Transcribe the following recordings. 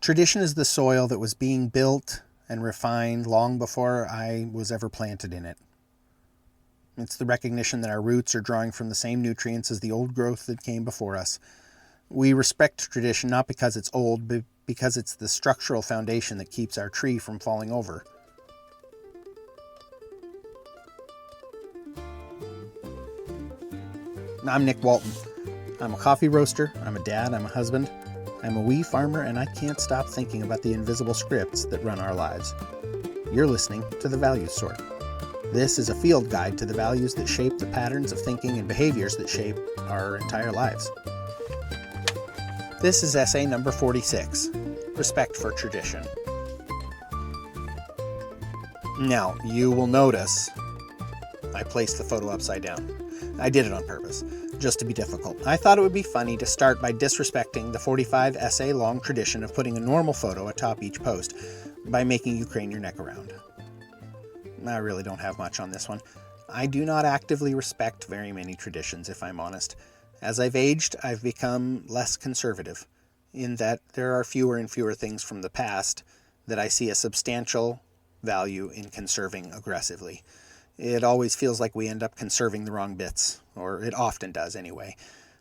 Tradition is the soil that was being built and refined long before I was ever planted in it. It's the recognition that our roots are drawing from the same nutrients as the old growth that came before us. We respect tradition not because it's old, but because it's the structural foundation that keeps our tree from falling over. I'm Nick Walton. I'm a coffee roaster, I'm a dad, I'm a husband, I'm a wee farmer, and I can't stop thinking about the invisible scripts that run our lives. You're listening to The Values Sort. This is a field guide to the values that shape the patterns of thinking and behaviors that shape our entire lives. This is essay number 46, Respect for Tradition. Now, you will notice I placed the photo upside down. I did it on purpose, just to be difficult. I thought it would be funny to start by disrespecting the 45 essay long tradition of putting a normal photo atop each post by making you crane your neck around. I really don't have much on this one. I do not actively respect very many traditions, if I'm honest. As I've aged, I've become less conservative, in that there are fewer and fewer things from the past that I see a substantial value in conserving aggressively. It always feels like we end up conserving the wrong bits, or it often does anyway.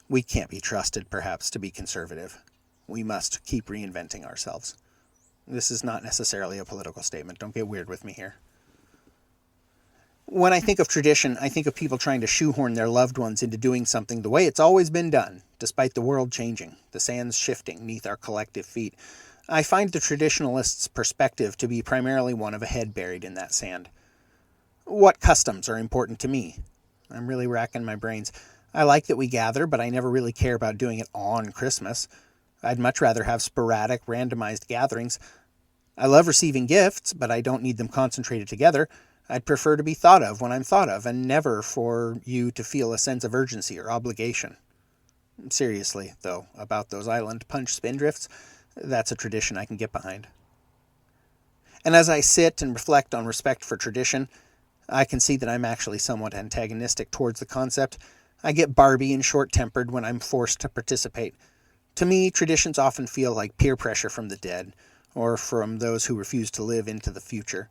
We can't be trusted, perhaps, to be conservative. We must keep reinventing ourselves. This is not necessarily a political statement. Don't get weird with me here. When I think of tradition, I think of people trying to shoehorn their loved ones into doing something the way it's always been done, despite the world changing, the sands shifting neath our collective feet. I find the traditionalist's perspective to be primarily one of a head buried in that sand. What customs are important to me? I'm really racking my brains. I like that we gather, but I never really care about doing it on Christmas. I'd much rather have sporadic, randomized gatherings. I love receiving gifts, but I don't need them concentrated together. I'd prefer to be thought of when I'm thought of, and never for you to feel a sense of urgency or obligation. Seriously, though, about those island punch spindrifts, that's a tradition I can get behind. And as I sit and reflect on respect for tradition, I can see that I'm actually somewhat antagonistic towards the concept. I get Barbie and short-tempered when I'm forced to participate. To me, traditions often feel like peer pressure from the dead, or from those who refuse to live into the future.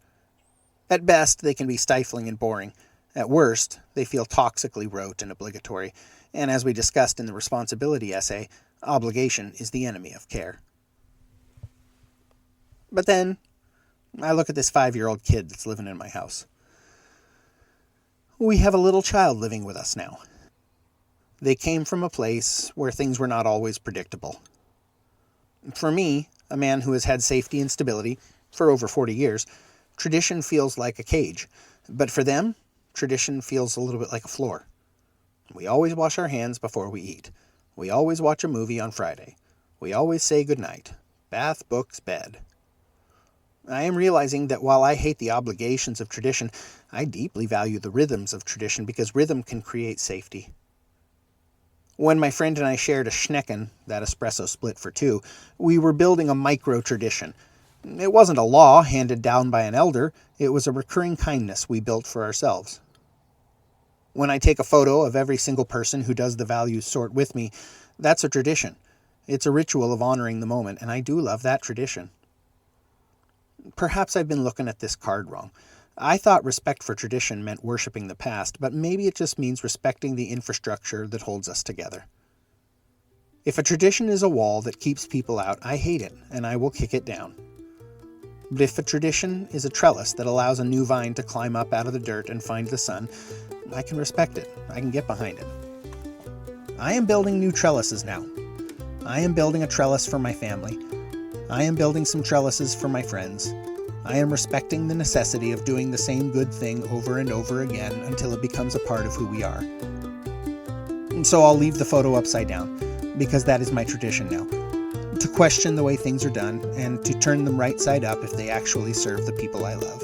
At best, they can be stifling and boring. At worst, they feel toxically rote and obligatory. And as we discussed in the responsibility essay, obligation is the enemy of care. But then, I look at this 5-year-old kid that's living in my house. We have a little child living with us now. They came from a place where things were not always predictable. For me, a man who has had safety and stability for over 40 years, tradition feels like a cage. But for them, tradition feels a little bit like a floor. We always wash our hands before we eat. We always watch a movie on Friday. We always say goodnight. Bath, books, bed. I am realizing that while I hate the obligations of tradition, I deeply value the rhythms of tradition because rhythm can create safety. When my friend and I shared a Schnecken, that espresso split for two, we were building a micro-tradition. It wasn't a law handed down by an elder, it was a recurring kindness we built for ourselves. When I take a photo of every single person who does the values sort with me, that's a tradition. It's a ritual of honoring the moment, and I do love that tradition. Perhaps I've been looking at this card wrong. I thought respect for tradition meant worshiping the past, but maybe it just means respecting the infrastructure that holds us together. If a tradition is a wall that keeps people out, I hate it, and I will kick it down. But if a tradition is a trellis that allows a new vine to climb up out of the dirt and find the sun, I can respect it. I can get behind it. I am building new trellises now. I am building a trellis for my family. I am building some trellises for my friends. I am respecting the necessity of doing the same good thing over and over again until it becomes a part of who we are. And so I'll leave the photo upside down, because that is my tradition now. To question the way things are done, and to turn them right side up if they actually serve the people I love.